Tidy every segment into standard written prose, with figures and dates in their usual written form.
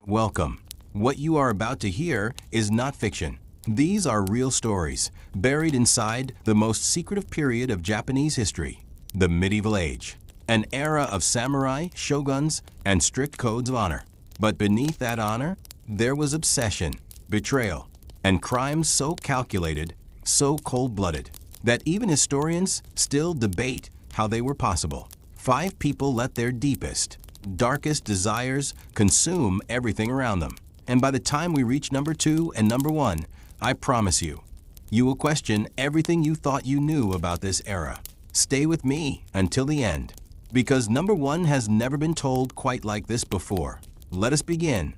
Welcome. What you are about to hear is not fiction. These are real stories, buried inside the most secretive period of Japanese history, the medieval age, an era of samurai, shoguns, and strict codes of honor. But beneath that honor, there was obsession, betrayal, and crimes so calculated, so cold-blooded, that even historians still debate how they were possible. 5 people let their deepest, darkest desires consume everything around them. And by the time we reach number 2 and number 1, I promise you, you will question everything you thought you knew about this era. Stay with me until the end, because number 1 has never been told quite like this before. Let us begin.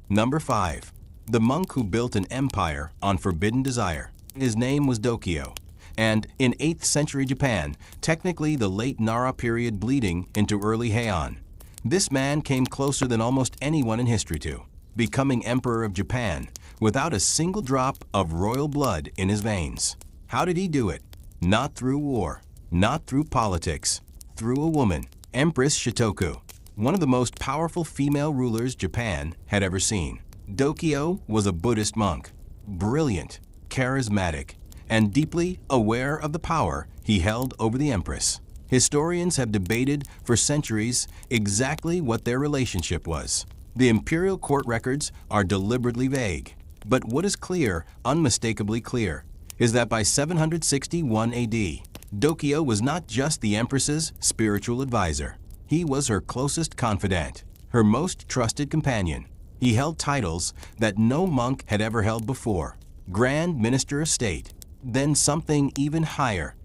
Number 5. The monk who built an empire on forbidden desire. His name was Dokyo, and in 8th century Japan, technically the late Nara period bleeding into early Heian, this man came closer than almost anyone in history to becoming emperor of Japan without a single drop of royal blood in his veins. How did he do it? Not through war, not through politics, through a woman, Empress Shotoku, one of the most powerful female rulers Japan had ever seen. Dokyo was a Buddhist monk, brilliant, charismatic, and deeply aware of the power he held over the empress. Historians have debated for centuries exactly what their relationship was. The imperial court records are deliberately vague, but what is clear, unmistakably clear, is that by 761 AD, Dokyo was not just the empress's spiritual advisor. He was her closest confidant, her most trusted companion. He held titles that no monk had ever held before: Grand Minister of State, then something even higher,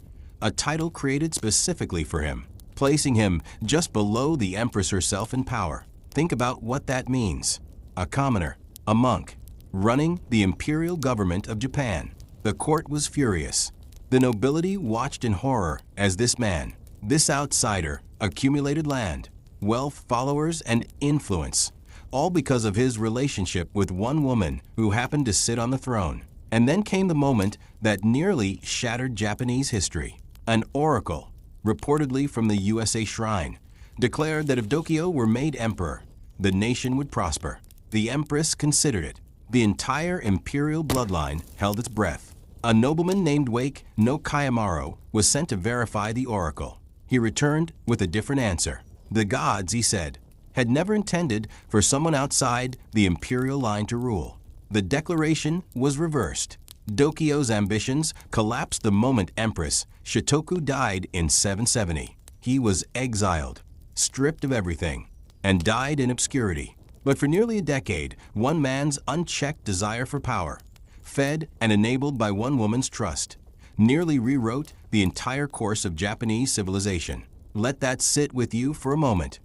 a title created specifically for him, placing him just below the empress herself in power. Think about what that means. A commoner, a monk, running the imperial government of Japan. The court was furious. The nobility watched in horror as this man, this outsider, accumulated land, wealth, followers, and influence, all because of his relationship with one woman who happened to sit on the throne. And then came the moment that nearly shattered Japanese history. An oracle, reportedly from the USA Shrine, declared that if Dokyo were made emperor, the nation would prosper. The empress considered it. The entire imperial bloodline held its breath. A nobleman named Wake no Kayamaro was sent to verify the oracle. He returned with a different answer. The gods, he said, had never intended for someone outside the imperial line to rule. The declaration was reversed. Dokyo's ambitions collapsed the moment Empress Shotoku died in 770. He was exiled, stripped of everything, and died in obscurity. But for nearly a decade, one man's unchecked desire for power, fed and enabled by one woman's trust, nearly rewrote the entire course of Japanese civilization. Let that sit with you for a moment.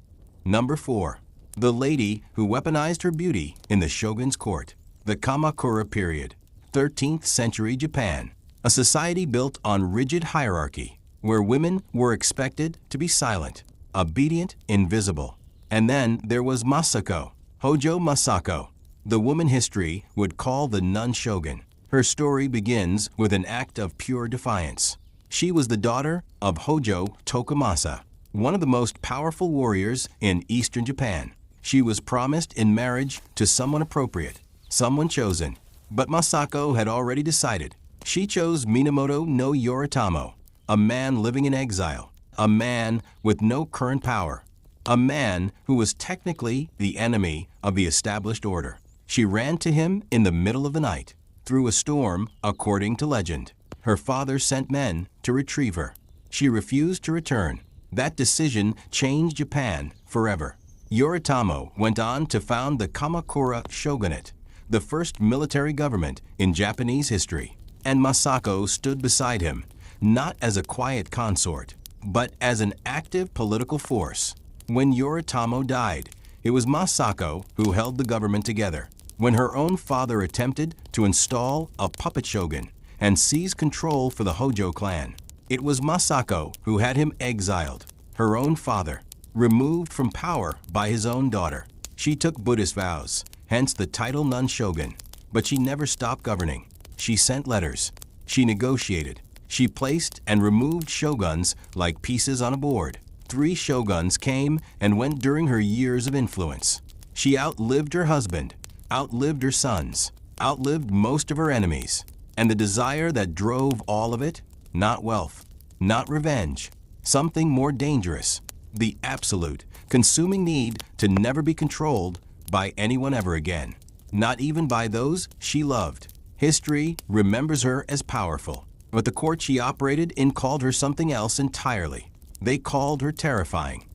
Number 4. The lady who weaponized her beauty in the shogun's court. The Kamakura period, 13th century Japan, a society built on rigid hierarchy, where women were expected to be silent, obedient, invisible. And then there was Masako, Hojo Masako, the woman history would call the nun shogun. Her story begins with an act of pure defiance. She was the daughter of Hojo Tokumasa, one of the most powerful warriors in eastern Japan. She was promised in marriage to someone appropriate, someone chosen. But Masako had already decided. She chose Minamoto no Yoritamo, a man living in exile, a man with no current power, a man who was technically the enemy of the established order. She ran to him in the middle of the night, through a storm, according to legend. Her father sent men to retrieve her. She refused to return. That decision changed Japan forever. Yoritamo went on to found the Kamakura shogunate, the first military government in Japanese history. And Masako stood beside him, not as a quiet consort, but as an active political force. When Yoritamo died, it was Masako who held the government together. When her own father attempted to install a puppet shogun and seize control for the Hojo clan, it was Masako who had him exiled, her own father, removed from power by his own daughter. She took Buddhist vows, hence the title nun shogun, but she never stopped governing. She sent letters. She negotiated. She placed and removed shoguns like pieces on a board. 3 shoguns came and went during her years of influence. She outlived her husband, outlived her sons, outlived most of her enemies. And the desire that drove all of it? Not wealth, not revenge, something more dangerous. The absolute, consuming need to never be controlled by anyone ever again, not even by those she loved. History remembers her as powerful, but the court she operated in called her something else entirely. They called her terrifying.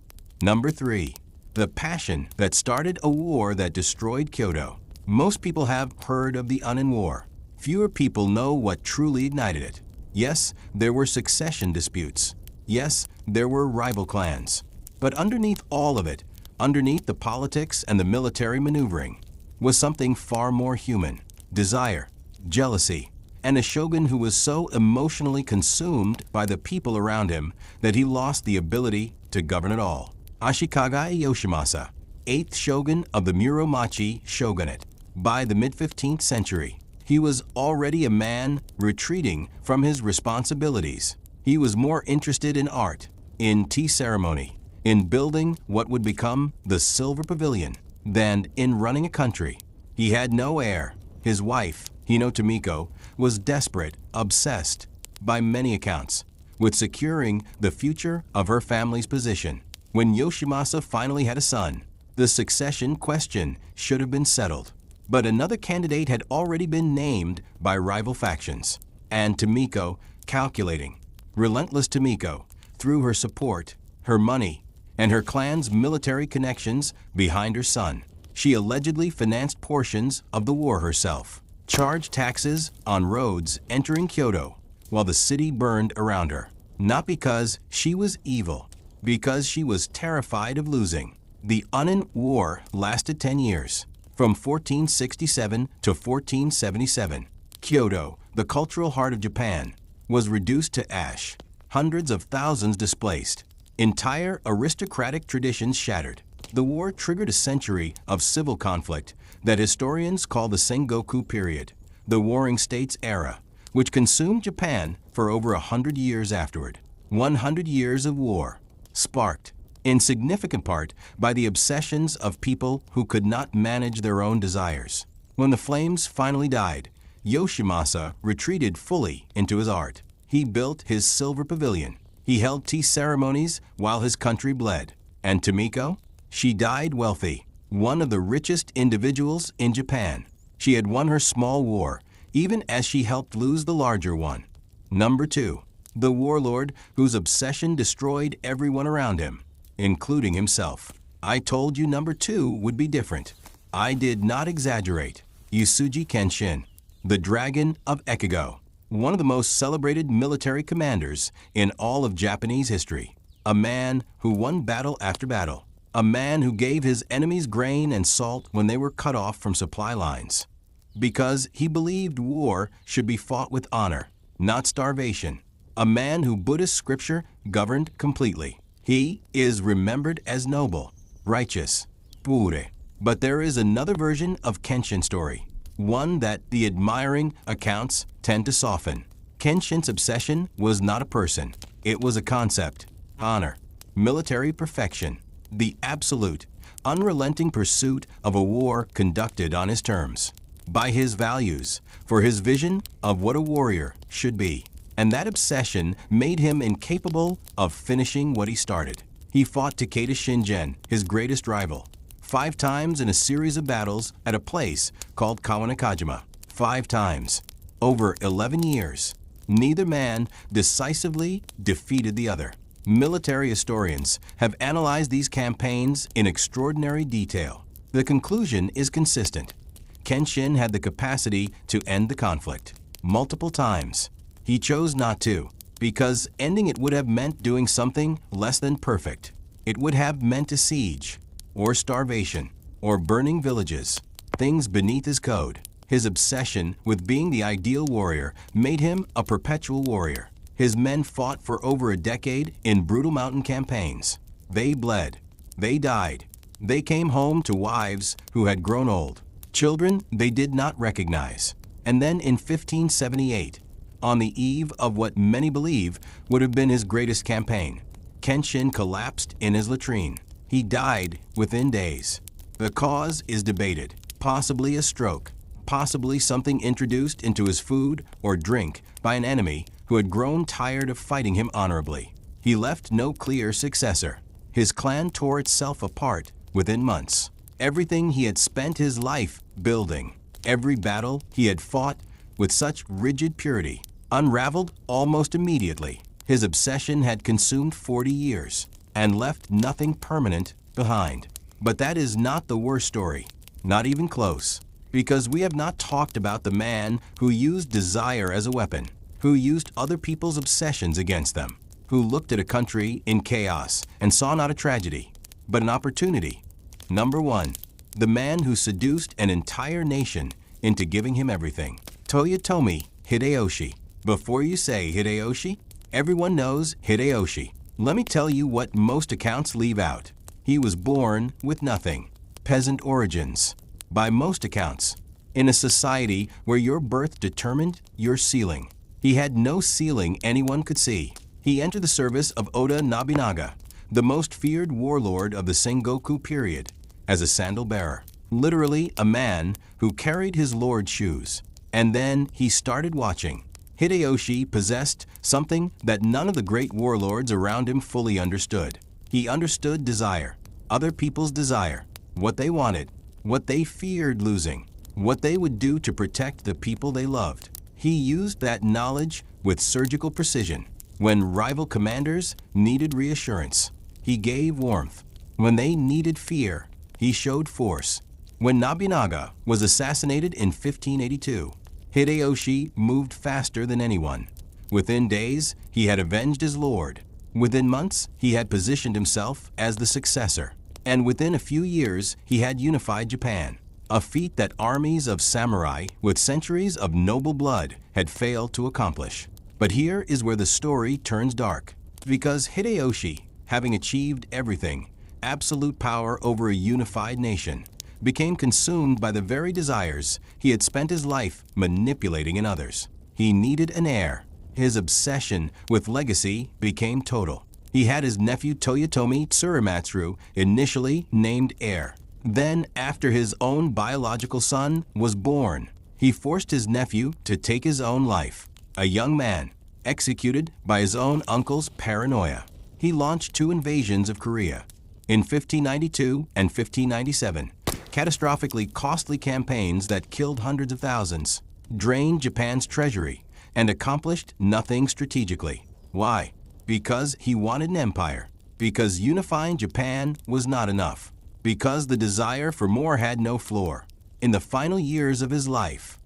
Number 3. The passion that started a war that destroyed Kyoto. Most people have heard of the Unin War. Fewer people know what truly ignited it. Yes, there were succession disputes. Yes, there were rival clans. But underneath all of it, underneath the politics and the military maneuvering, was something far more human: desire, jealousy, and a shogun who was so emotionally consumed by the people around him that he lost the ability to govern at all. Ashikaga Yoshimasa, 8th shogun of the Muromachi shogunate. By the mid-15th century, he was already a man retreating from his responsibilities. He was more interested in art, in tea ceremony, in building what would become the Silver Pavilion, than in running a country. He had no heir. His wife, Hino Tomiko, was desperate, obsessed, by many accounts, with securing the future of her family's position. When Yoshimasa finally had a son, the succession question should have been settled. But another candidate had already been named by rival factions. And Tomiko, calculating, relentless Tomiko, threw her support, her money, and her clan's military connections behind her son. She allegedly financed portions of the war herself, charged taxes on roads entering Kyoto while the city burned around her. Not because she was evil, because she was terrified of losing. The Unin War lasted 10 years. From 1467 to 1477, Kyoto, the cultural heart of Japan, was reduced to ash, hundreds of thousands displaced, entire aristocratic traditions shattered. The war triggered a century of civil conflict that historians call the Sengoku period, the Warring States era, which consumed Japan for over 100 years afterward. 100 years of war, sparked in significant part by the obsessions of people who could not manage their own desires. When the flames finally died, Yoshimasa retreated fully into his art. He built his Silver Pavilion. He held tea ceremonies while his country bled. And Tomiko? She died wealthy, one of the richest individuals in Japan. She had won her small war, even as she helped lose the larger one. Number 2. The warlord whose obsession destroyed everyone around him, including himself. I told you number 2 would be different. I did not exaggerate. Usuji Kenshin, the Dragon of Ekigo, one of the most celebrated military commanders in all of Japanese history. A man who won battle after battle. A man who gave his enemies grain and salt when they were cut off from supply lines. Because he believed war should be fought with honor, not starvation. A man who Buddhist scripture governed completely. He is remembered as noble, righteous, pure. But there is another version of Kenshin's story, one that the admiring accounts tend to soften. Kenshin's obsession was not a person. It was a concept, honor, military perfection, the absolute, unrelenting pursuit of a war conducted on his terms, by his values, for his vision of what a warrior should be. And that obsession made him incapable of finishing what he started. He fought Takeda Shingen, his greatest rival, 5 times in a series of battles at a place called Kawanakajima. 5 times. Over 11 years. Neither man decisively defeated the other. Military historians have analyzed these campaigns in extraordinary detail. The conclusion is consistent. Kenshin had the capacity to end the conflict multiple times. He chose not to, because ending it would have meant doing something less than perfect. It would have meant a siege, or starvation, or burning villages, things beneath his code. His obsession with being the ideal warrior made him a perpetual warrior. His men fought for over a decade in brutal mountain campaigns. They bled. They died. They came home to wives who had grown old, children they did not recognize. And then in 1578, on the eve of what many believe would have been his greatest campaign, Kenshin collapsed in his latrine. He died within days. The cause is debated, possibly a stroke, possibly something introduced into his food or drink by an enemy who had grown tired of fighting him honorably. He left no clear successor. His clan tore itself apart within months. Everything he had spent his life building, every battle he had fought with such rigid purity, unraveled almost immediately. His obsession had consumed 40 years and left nothing permanent behind. But that is not the worst story, not even close, because we have not talked about the man who used desire as a weapon, who used other people's obsessions against them, who looked at a country in chaos and saw not a tragedy, but an opportunity. Number 1, the man who seduced an entire nation into giving him everything. Toyotomi Hideyoshi. Before you say Hideyoshi, everyone knows Hideyoshi. Let me tell you what most accounts leave out. He was born with nothing, peasant origins. By most accounts, in a society where your birth determined your ceiling. He had no ceiling anyone could see. He entered the service of Oda Nobunaga, the most feared warlord of the Sengoku period, as a sandal bearer, literally a man who carried his lord's shoes. And then he started watching. Hideyoshi possessed something that none of the great warlords around him fully understood. He understood desire, other people's desire, what they wanted, what they feared losing, what they would do to protect the people they loved. He used that knowledge with surgical precision. When rival commanders needed reassurance, he gave warmth. When they needed fear, he showed force. When Nobunaga was assassinated in 1582, Hideyoshi moved faster than anyone. Within days, he had avenged his lord. Within months, he had positioned himself as the successor. And within a few years, he had unified Japan, a feat that armies of samurai with centuries of noble blood had failed to accomplish. But here is where the story turns dark, because Hideyoshi, having achieved everything, absolute power over a unified nation, became consumed by the very desires he had spent his life manipulating in others. He needed an heir. His obsession with legacy became total. He had his nephew Toyotomi Tsurumatsuru initially named heir. Then, after his own biological son was born, he forced his nephew to take his own life. A young man, executed by his own uncle's paranoia. He launched 2 invasions of Korea. In 1592 and 1597, catastrophically costly campaigns that killed hundreds of thousands, drained Japan's treasury, and accomplished nothing strategically. Why? Because he wanted an empire. Because unifying Japan was not enough. Because the desire for more had no floor. In the final years of his life,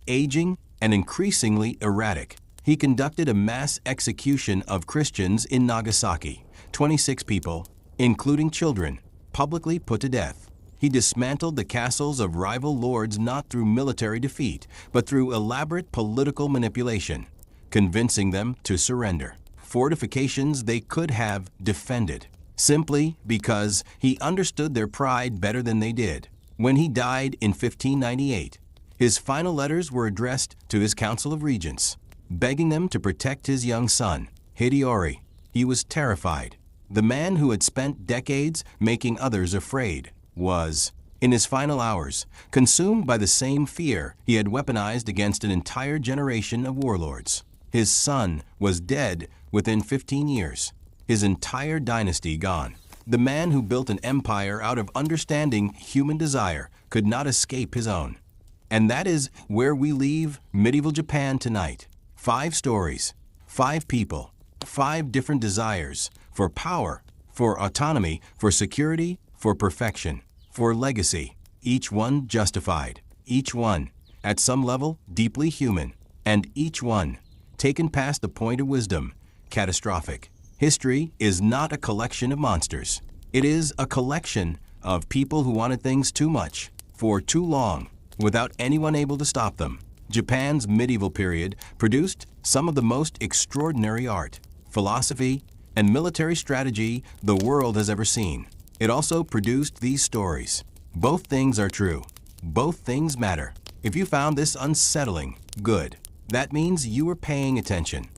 aging and increasingly erratic, he conducted a mass execution of Christians in Nagasaki. 26 people, including children, publicly put to death. He dismantled the castles of rival lords not through military defeat, but through elaborate political manipulation, convincing them to surrender. Fortifications they could have defended, simply because he understood their pride better than they did. When he died in 1598, his final letters were addressed to his Council of Regents, begging them to protect his young son, Hideyori. He was terrified. The man who had spent decades making others afraid was, in his final hours, consumed by the same fear he had weaponized against an entire generation of warlords. His son was dead within 15 years, his entire dynasty gone. The man who built an empire out of understanding human desire could not escape his own. And that is where we leave medieval Japan tonight. 5 stories, 5 people, 5 different desires for power, for autonomy, for security, for perfection, for legacy, each one justified, each one, at some level, deeply human, and each one, taken past the point of wisdom, catastrophic. History is not a collection of monsters. It is a collection of people who wanted things too much, for too long, without anyone able to stop them. Japan's medieval period produced some of the most extraordinary art, philosophy, and military strategy the world has ever seen. It also produced these stories. Both things are true. Both things matter. If you found this unsettling, good. That means you were paying attention.